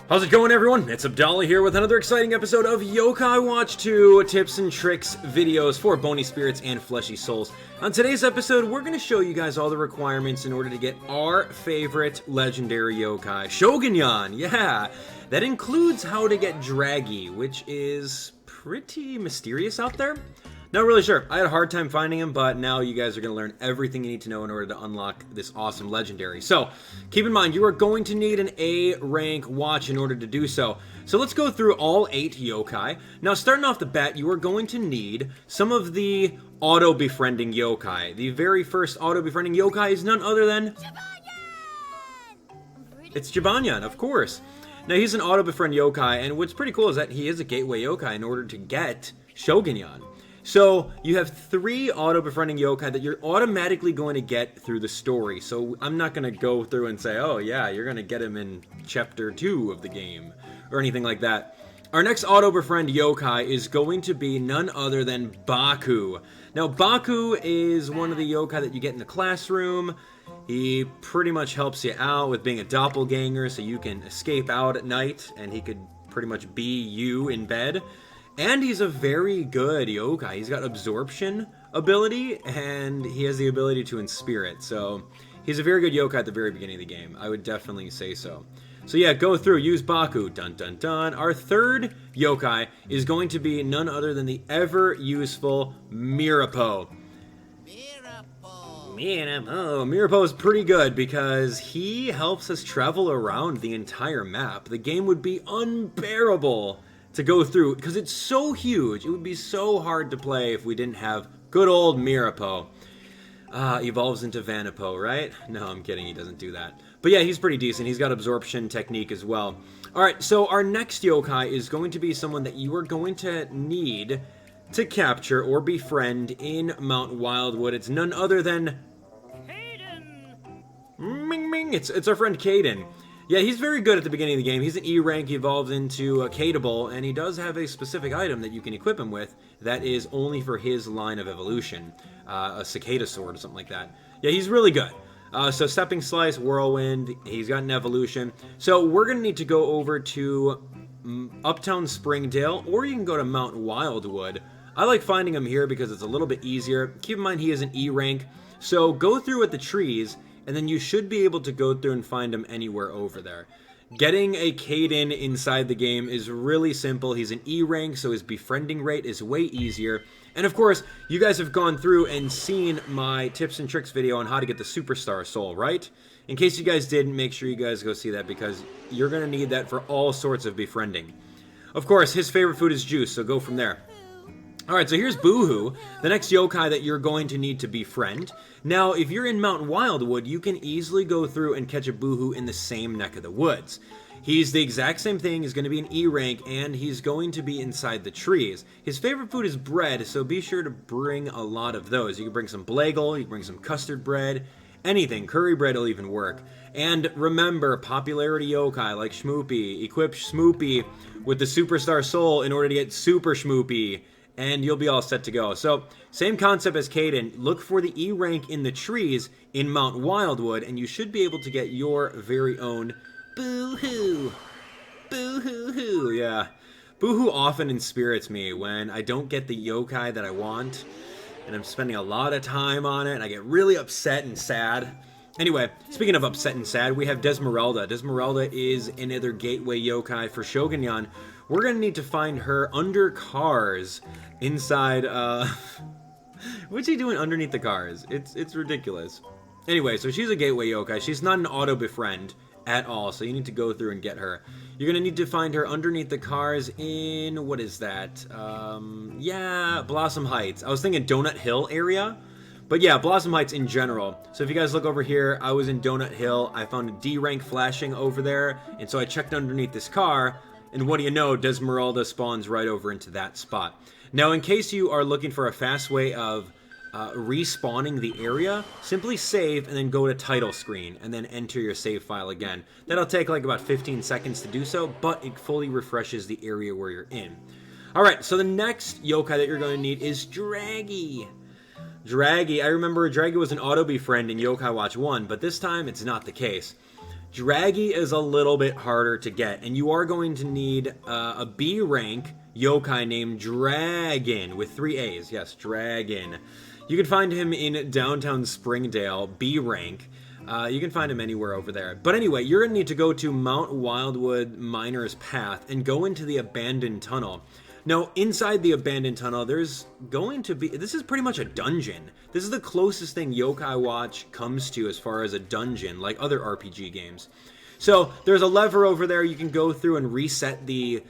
How's it going, everyone? It's Abdallah here with another exciting episode of Yokai Watch 2 tips and tricks videos for Bony Spirits and Fleshy Souls. On today's episode, we're going to show you guys all the requirements in order to get our favorite legendary yokai, Shogunyan. Yeah, that includes how to get Draggy, which is pretty mysterious out there. Not really sure. I had a hard time finding him, but now you guys are going to learn everything you need to know in order to unlock this awesome legendary. So, keep in mind, you are going to need an A rank watch in order to do so. So let's go through all 8 yokai. Now, starting off the bat, you are going to need some of the auto-befriending yokai. The very first auto-befriending yokai is none other than... It's Shogunyan, of course. Now, he's an auto-befriend yokai, and what's pretty cool is that he is a gateway yokai in order to get Shogunyan. So, you have 3 auto-befriending yokai that you're automatically going to get through the story. So, I'm not going to go through and say, oh yeah, you're going to get him in Chapter 2 of the game, or anything like that. Our next auto-befriend yokai is going to be none other than Baku. Now, Baku is one of the yokai that you get in the classroom. He pretty much helps you out with being a doppelganger, so you can escape out at night, and he could pretty much be you in bed. And he's a very good yokai. He's got absorption ability, and he has the ability to inspirit. So he's a very good yokai at the very beginning of the game. I would definitely say so. So yeah, go through, use Baku. Dun dun dun. Our third yokai is going to be none other than the ever-useful Mirapo. Mirapo is pretty good because he helps us travel around the entire map. The game would be unbearable to go through because it's so huge. It would be so hard to play if we didn't have good old Mirapo. Evolves into Vanipo, right? No, I'm kidding, he doesn't do that. But yeah, he's pretty decent. He's got absorption technique as well. Alright, so our next yokai is going to be someone that you are going to need to capture or befriend in Mount Wildwood. It's none other than... Caden! Ming Ming! It's our friend Caden. Yeah, he's very good at the beginning of the game. He's an E rank, he evolves into a Cadeable, and he does have a specific item that you can equip him with that is only for his line of evolution. A Cicada Sword or something like that. Yeah, he's really good. So Stepping Slice, Whirlwind, he's got an evolution. So we're going to need to go over to Uptown Springdale, or you can go to Mount Wildwood. I like finding him here because it's a little bit easier. Keep in mind he is an E rank, so go through with the trees, and then you should be able to go through and find him anywhere over there. Getting a Caden inside the game is really simple. He's an E rank, so his befriending rate is way easier. And of course, you guys have gone through and seen my tips and tricks video on how to get the Superstar Soul, right? In case you guys didn't, make sure you guys go see that because you're going to need that for all sorts of befriending. Of course, his favorite food is juice, so go from there. Alright, so here's Boohoo, the next yokai that you're going to need to befriend. Now, if you're in Mount Wildwood, you can easily go through and catch a Boohoo in the same neck of the woods. He's the exact same thing, he's going to be an E rank, and he's going to be inside the trees. His favorite food is bread, so be sure to bring a lot of those. You can bring some Blagel, you can bring some custard bread, anything. Curry bread will even work. And remember, popularity yokai like Schmoopy. Equip Schmoopy with the Superstar Soul in order to get Super Schmoopy, and you'll be all set to go. So, same concept as Caden. Look for the E rank in the trees in Mount Wildwood, and you should be able to get your very own Boo-hoo. Boo-hoo-hoo, yeah. Boo-hoo often inspirits me when I don't get the yokai that I want, and I'm spending a lot of time on it, and I get really upset and sad. Anyway, speaking of upset and sad, we have Desmeralda. Desmeralda is another gateway yokai for Shogunyan. We're going to need to find her under cars inside, what's he doing underneath the cars? It's ridiculous. Anyway, so she's a gateway yokai. She's not an auto-befriend at all, so you need to go through and get her. You're going to need to find her underneath the cars in, what is that? Yeah, Blossom Heights. I was thinking Donut Hill area. But yeah, Blossom Heights in general. So if you guys look over here, I was in Donut Hill. I found a D rank flashing over there, and so I checked underneath this car, and what do you know, Desmeralda spawns right over into that spot. Now, in case you are looking for a fast way of respawning the area, simply save and then go to title screen, and then enter your save file again. That'll take like about 15 seconds to do so, but it fully refreshes the area where you're in. Alright, so the next yokai that you're going to need is Draggy. Draggy, I remember Draggy was an auto-befriend in Yokai Watch 1, but this time it's not the case. Draggy is a little bit harder to get, and you are going to need a B rank yokai named Dragon with 3 A's. Yes, Dragon. You can find him in downtown Springdale, B rank. You can find him anywhere over there. But anyway, you're going to need to go to Mount Wildwood Miner's Path and go into the abandoned tunnel. Now, inside the abandoned tunnel, there's going to be... This is pretty much a dungeon. This is the closest thing Yokai Watch comes to as far as a dungeon, like other RPG games. So, there's a lever over there. You can go through and reset the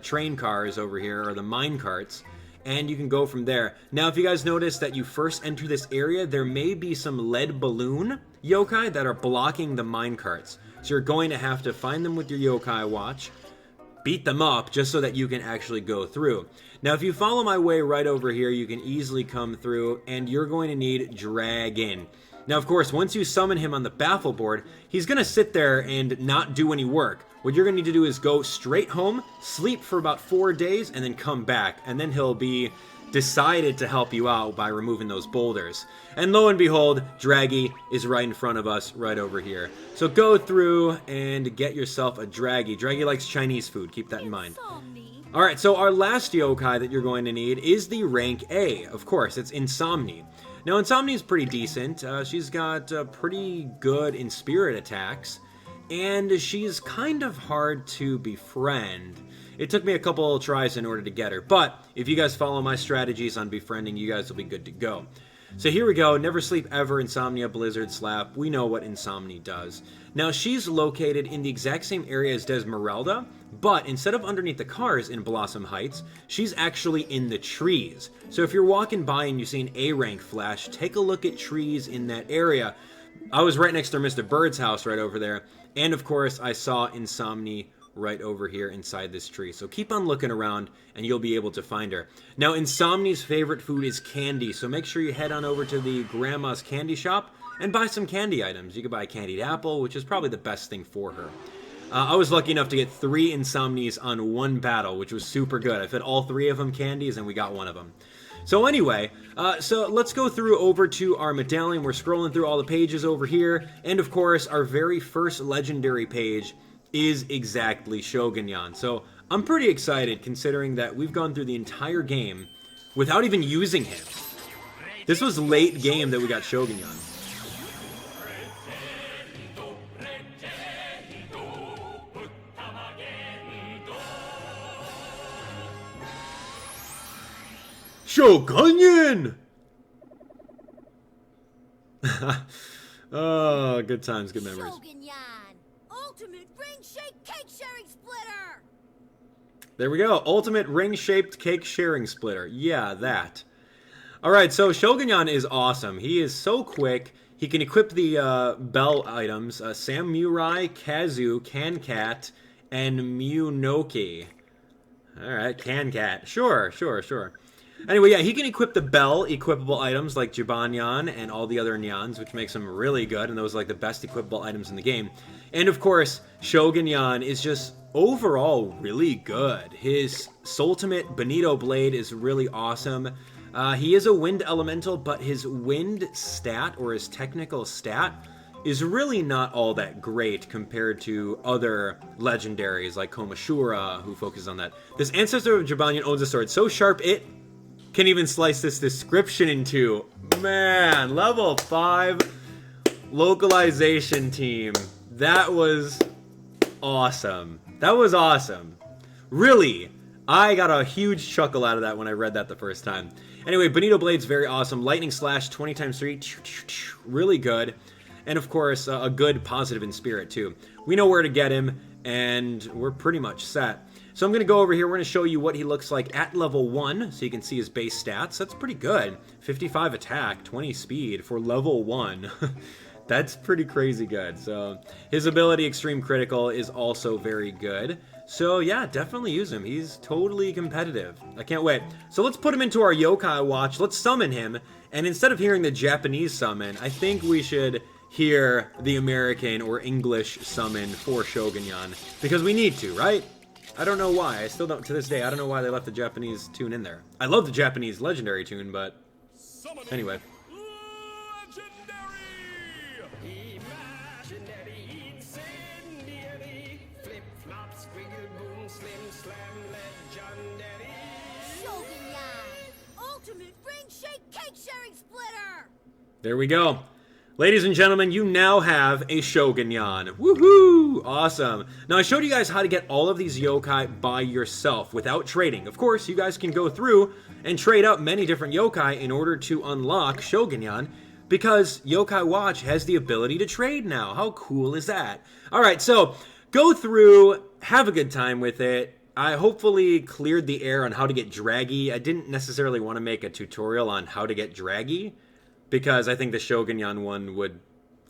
train cars over here, or the mine carts, and you can go from there. Now, if you guys notice that you first enter this area, there may be some lead balloon yokai that are blocking the mine carts. So you're going to have to find them with your Yokai Watch, beat them up just so that you can actually go through. Now, if you follow my way right over here, you can easily come through, and you're going to need Dragon. Now, of course, once you summon him on the baffle board, he's going to sit there and not do any work. What you're going to need to do is go straight home, sleep for about 4 days, and then come back. And then he'll be decided to help you out by removing those boulders. And lo and behold, Draggy is right in front of us, right over here. So go through and get yourself a Draggy. Draggy likes Chinese food, keep that in mind. Alright, so our last yokai that you're going to need is the rank A. Of course, it's Insomni. Now, Insomni is pretty decent. She's got pretty good in spirit attacks, and she's kind of hard to befriend. It took me a couple tries in order to get her, but if you guys follow my strategies on befriending, you guys will be good to go. So here we go, Never Sleep Ever, Insomnia, Blizzard, Slap. We know what Insomni does. Now, she's located in the exact same area as Desmeralda, but instead of underneath the cars in Blossom Heights, she's actually in the trees. So if you're walking by and you see an A rank flash, take a look at trees in that area. I was right next to Mr. Bird's house right over there, and of course I saw Insomni right over here inside this tree. So keep on looking around and you'll be able to find her. Now, Insomni's favorite food is candy, so make sure you head on over to the Grandma's Candy Shop and buy some candy items. You can buy a candied apple, which is probably the best thing for her. I was lucky enough to get 3 Insomnies on one battle, which was super good. I fed all 3 of them candies and we got one of them. So anyway, so let's go through over to our medallion. We're scrolling through all the pages over here, and of course, our very first legendary page is exactly Shogunyan. So I'm pretty excited considering that we've gone through the entire game without even using him. This was late game that we got Shogunyan. Shogunyan! Oh, good times, good memories. Shogunyan, ultimate ring-shaped cake-sharing splitter. There we go. Ultimate ring-shaped cake-sharing splitter. Yeah, that. Alright, so Shogunyan is awesome. He is so quick. He can equip the bell items. Samurai, Kazu, Kankat, and Munoki. Alright, Kankat. Sure. Anyway, yeah, he can equip the bell equipable items like Jibanyan and all the other Nyans, which makes him really good, and those are like the best equipable items in the game. And of course, Shogunyan is just overall really good. His Soultimate Bonito Blade is really awesome. He is a wind elemental, but his wind stat, or his technical stat, is really not all that great compared to other legendaries like Komashura, who focuses on that. This Ancestor of Jibanyan owns a sword so sharp it can even slice this description in two. Man, level 5 localization team. That was awesome. That was awesome. Really, I got a huge chuckle out of that when I read that the first time. Anyway, Bonito Blade's very awesome. Lightning Slash, 20 times 3, really good. And of course, a good positive in spirit too. We know where to get him, and we're pretty much set. So I'm going to go over here. We're going to show you what he looks like at level 1, so you can see his base stats. That's pretty good. 55 attack, 20 speed for level 1. That's pretty crazy good. So his ability, Extreme Critical, is also very good. So yeah, definitely use him. He's totally competitive. I can't wait. So let's put him into our Yokai Watch. Let's summon him. And instead of hearing the Japanese summon, I think we should hear the American or English summon for Shogunyan. Because we need to, right? I don't know why. I still don't, to this day, I don't know why they left the Japanese tune in there. I love the Japanese legendary tune, but anyway. Shogunyan! Ultimate ring shake cake sharing splitter! There we go. Ladies and gentlemen, you now have a Shogunyan. Woohoo! Awesome. Now, I showed you guys how to get all of these yokai by yourself without trading. Of course, you guys can go through and trade out many different yokai in order to unlock Shogunyan, because Yokai Watch has the ability to trade now. How cool is that? Alright, so go through, have a good time with it. I hopefully cleared the air on how to get draggy. I didn't necessarily want to make a tutorial on how to get draggy, because I think the Shogunyan one would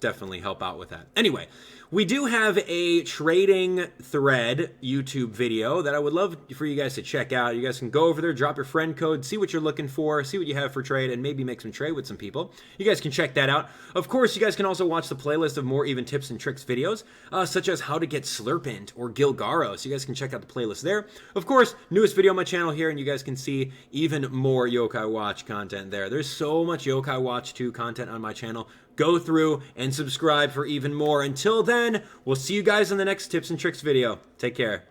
definitely help out with that. Anyway, we do have a trading thread YouTube video that I would love for you guys to check out. You guys can go over there, drop your friend code, see what you're looking for, see what you have for trade, and maybe make some trade with some people. You guys can check that out. Of course, you guys can also watch the playlist of more even tips and tricks videos, such as how to get Slurpent or Gilgaros. You guys can check out the playlist there. Of course, newest video on my channel here, and you guys can see even more Yokai Watch content there. There's so much Yokai Watch 2 content on my channel. Go through and subscribe for even more. Until then, we'll see you guys in the next tips and tricks video. Take care.